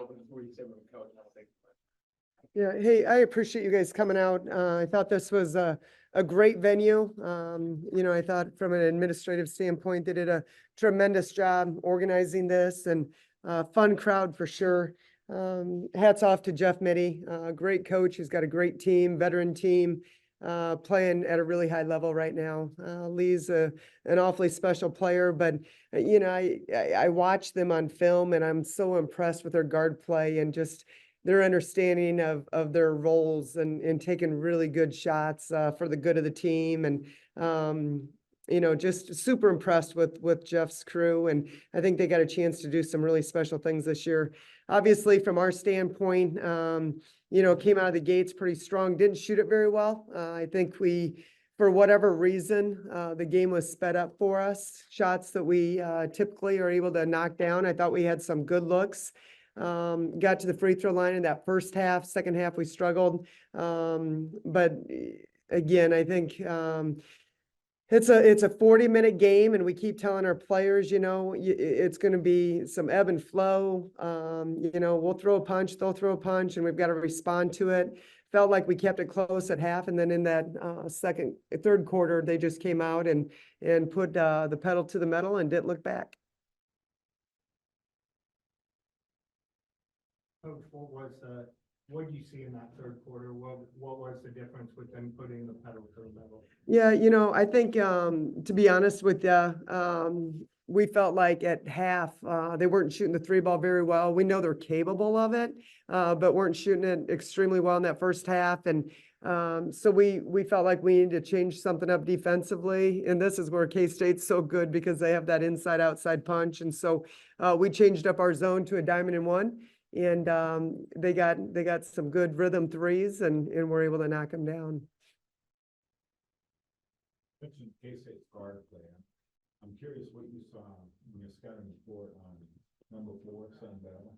open before you say with the coach, and I'll take. Yeah, hey, I appreciate you guys coming out. I thought this was a great venue. I thought from an administrative standpoint, they did a tremendous job organizing this, and fun crowd for sure. Hats off to Jeff Mitty, great coach. He's got a great team, veteran team, playing at a really high level right now. Lee's an awfully special player, but I watch them on film, and I'm so impressed with their guard play and just their understanding of their roles and taking really good shots for the good of the team. And, just super impressed with Jeff's crew. And I think they got a chance to do some really special things this year. Obviously, from our standpoint, came out of the gates pretty strong, didn't shoot it very well. I think for whatever reason, the game was sped up for us. Shots that we typically are able to knock down. I thought we had some good looks. Got to the free throw line in that first half. Second half, we struggled. But again, I think it's a 40-minute game, and we keep telling our players, it's going to be some ebb and flow. We'll throw a punch, they'll throw a punch, and we've got to respond to it. Felt like we kept it close at half, and then in that third quarter, they just came out and put the pedal to the metal and didn't look back. Coach, what did you see in that third quarter? What was the difference with them putting the pedal to the metal? Yeah, I think, to be honest with you, we felt like at half, they weren't shooting the three ball very well. We know they're capable of it, but weren't shooting it extremely well in that first half. And so we felt like we needed to change something up defensively. And this is where K-State's so good, because they have that inside-outside punch. And so we changed up our zone to a diamond and one. And they got some good rhythm threes, and were able to knock them down. Mentioned K-State's guard play. I'm curious what you saw when you're scouting the floor on number 4, Sandella,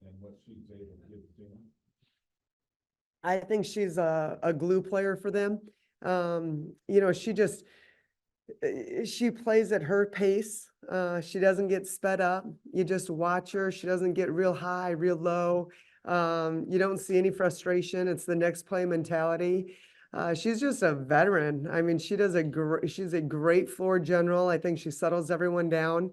and what she's able to give the team. I think she's a glue player for them. She plays at her pace. She doesn't get sped up. You just watch her. She doesn't get real high, real low. You don't see any frustration. It's the next play mentality. She's just a veteran. I mean, she's a great floor general. I think she settles everyone down.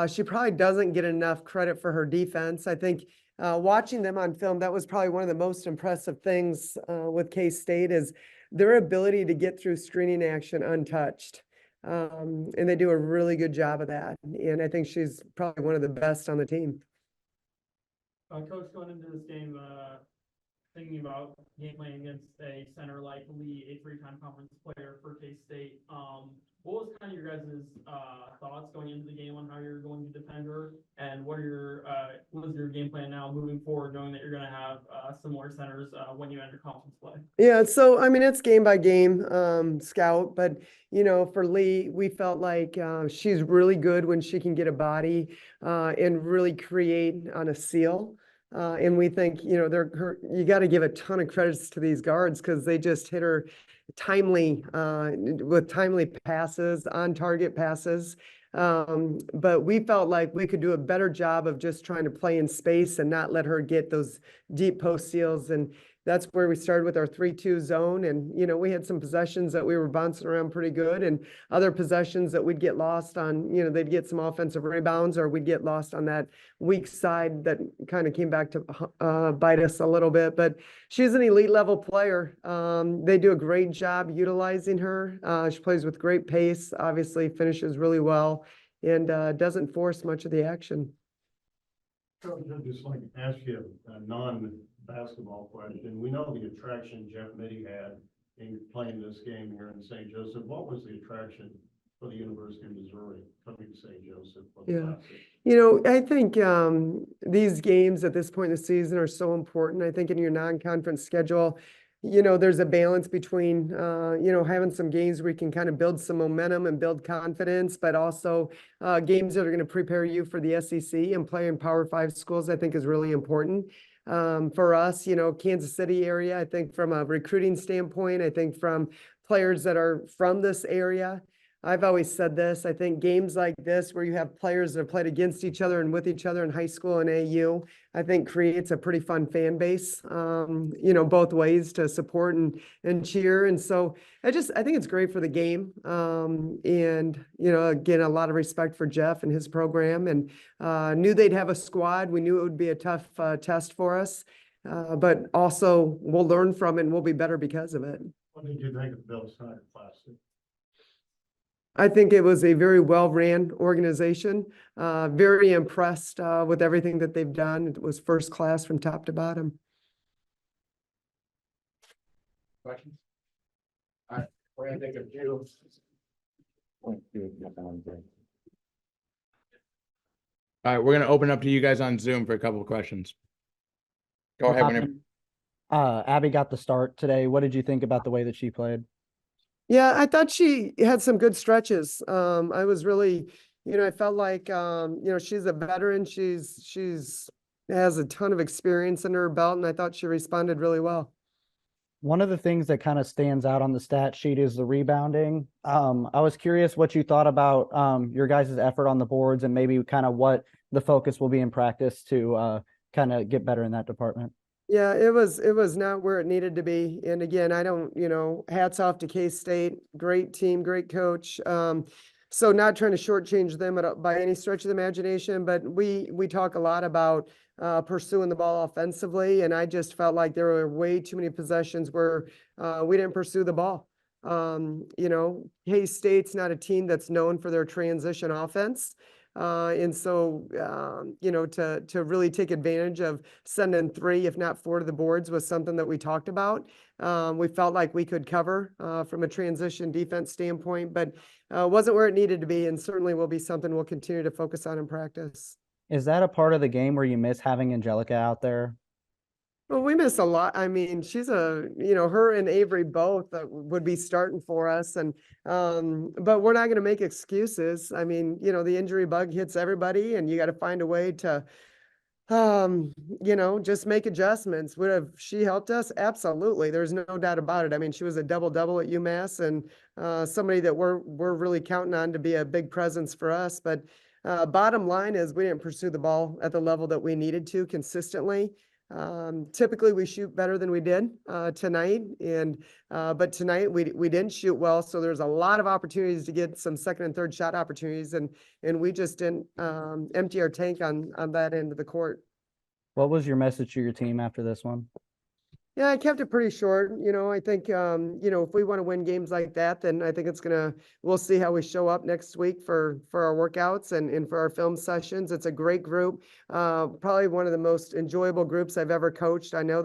She probably doesn't get enough credit for her defense. I think watching them on film, that was probably one of the most impressive things with K-State is their ability to get through screening action untouched. And they do a really good job of that. And I think she's probably one of the best on the team. Coach, going into this game, thinking about game playing against a center like Lee, a 3-time conference player for K-State, what was kind of your guys' thoughts going into the game on how you're going to defend her, and what is your game plan now moving forward, knowing that you're going to have similar centers when you enter conference play? Yeah, so I mean, it's game by game, scout, but for Lee, we felt like she's really good when she can get a body and really create on a seal. And we think, you got to give a ton of credits to these guards, because they just hit her with timely passes, on target passes. But we felt like we could do a better job of just trying to play in space and not let her get those deep post seals. And that's where we started with our 3-2 zone. And, we had some possessions that we were bouncing around pretty good, and other possessions that we'd get lost on, they'd get some offensive rebounds, or we'd get lost on that weak side that kind of came back to bite us a little bit. But she's an elite level player. They do a great job utilizing her. She plays with great pace, obviously finishes really well, and doesn't force much of the action. Coach, I'd just like to ask you a non-basketball question. We know the attraction Jeff Mitty had in playing this game here in St. Joseph. What was the attraction for the University of Missouri coming to St. Joseph? Yeah, I think these games at this point in the season are so important. I think in your non-conference schedule, there's a balance between, having some games where you can kind of build some momentum and build confidence, but also games that are going to prepare you for the SEC, and playing Power 5 schools, I think, is really important. For us, Kansas City area, I think from a recruiting standpoint, I think from players that are from this area, I've always said this, I think games like this where you have players that have played against each other and with each other in high school and AU, I think creates a pretty fun fan base, both ways to support and cheer. And so I think it's great for the game. Again, a lot of respect for Jeff and his program, and knew they'd have a squad. We knew it would be a tough test for us, but also we'll learn from it and we'll be better because of it. What did you think of Bill Snyder Classic? I think it was a very well-ran organization, very impressed with everything that they've done. It was first class from top to bottom. Questions? All right, we're gonna take a few. All right, we're gonna open up to you guys on Zoom for a couple of questions. Go ahead whenever. Abby got the start today. What did you think about the way that she played? Yeah, I thought she had some good stretches. I was really, I felt like, she's a veteran. She's has a ton of experience under her belt, and I thought she responded really well. One of the things that kind of stands out on the stat sheet is the rebounding. I was curious what you thought about your guys' effort on the boards and maybe kind of what the focus will be in practice to kind of get better in that department. Yeah, it was not where it needed to be. And again, I don't, hats off to K-State, great team, great coach. So not trying to shortchange them by any stretch of the imagination, but we talk a lot about pursuing the ball offensively. And I just felt like there were way too many possessions where we didn't pursue the ball. K-State's not a team that's known for their transition offense. And so, to really take advantage of sending 3, if not 4 to the boards was something that we talked about. We felt like we could cover from a transition defense standpoint, but wasn't where it needed to be, and certainly will be something we'll continue to focus on in practice. Is that a part of the game where you miss having Angelica out there? Well, we miss a lot. I mean, she's her and Avery both would be starting for us. And, but we're not going to make excuses. I mean, the injury bug hits everybody and you got to find a way to, just make adjustments. Would have she helped us? Absolutely. There's no doubt about it. I mean, she was a double-double at UMass and, somebody that we're really counting on to be a big presence for us. But, bottom line is we didn't pursue the ball at the level that we needed to consistently. Typically we shoot better than we did tonight, and but tonight we didn't shoot well, so there's a lot of opportunities to get some second and third shot opportunities, and we just didn't empty our tank on that end of the court. What was your message to your team after this one? Yeah, I kept it pretty short. I think, if we want to win games like that, then I think we'll see how we show up next week for our workouts and for our film sessions. It's a great group. Probably one of the most enjoyable groups I've ever coached. I know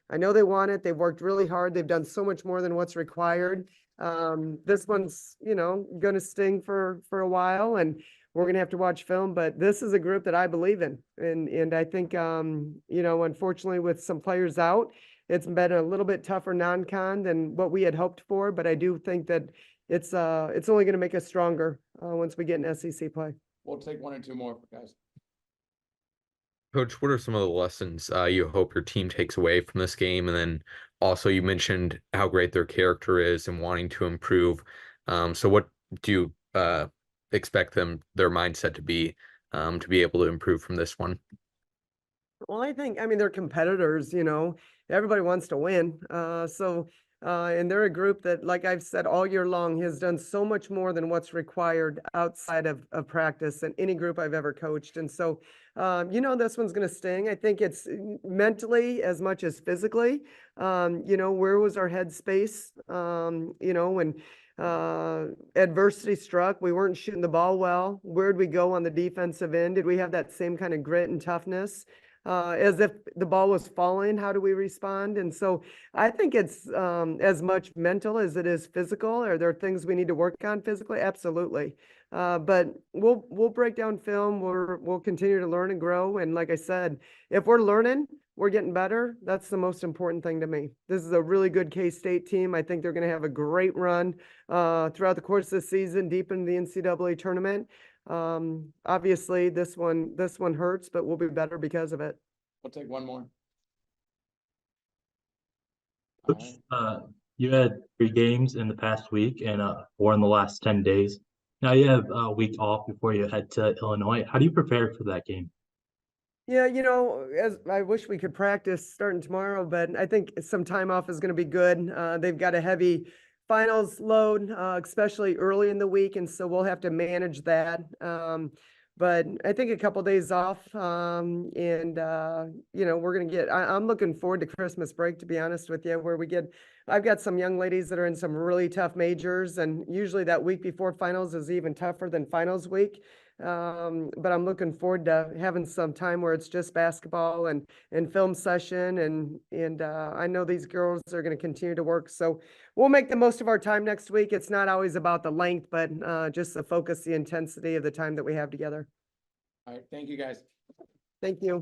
they want it. They've worked really hard. They've done so much more than what's required. This one's, going to sting for a while, and we're going to have to watch film, but this is a group that I believe in. And I think, unfortunately with some players out, it's been a little bit tougher non-con than what we had hoped for, but I do think that it's only going to make us stronger once we get in SEC play. We'll take 1 or 2 more, guys. Coach, what are some of the lessons you hope your team takes away from this game? And then also you mentioned how great their character is and wanting to improve. So what do you expect their mindset to be able to improve from this one? Well, they're competitors, everybody wants to win. And they're a group that, like I've said all year long, has done so much more than what's required outside of practice than any group I've ever coached. And so, this one's going to sting. I think it's mentally as much as physically. Where was our headspace? When adversity struck, we weren't shooting the ball well. Where'd we go on the defensive end? Did we have that same kind of grit and toughness? As if the ball was falling, how do we respond? And so I think it's as much mental as it is physical. Are there things we need to work on physically? Absolutely. But we'll break down film. We'll continue to learn and grow. And like I said, if we're learning, we're getting better. That's the most important thing to me. This is a really good K-State team. I think they're going to have a great run throughout the course of the season, deep into the NCAA tournament. Obviously this one hurts, but we'll be better because of it. We'll take 1 more. Coach, You had 3 games in the past week and 4 in the last 10 days. Now you have a week off before you head to Illinois. How do you prepare for that game? Yeah, as I wish we could practice starting tomorrow, but I think some time off is going to be good. They've got a heavy finals load, especially early in the week, and so we'll have to manage that. But I think a couple days off, and we're going to I'm looking forward to Christmas break, to be honest with you, where I've got some young ladies that are in some really tough majors, and usually that week before finals is even tougher than finals week. But I'm looking forward to having some time where it's just basketball and film session, and I know these girls are going to continue to work, so we'll make the most of our time next week. It's not always about the length, but just the focus, the intensity of the time that we have together. All right, thank you guys. Thank you.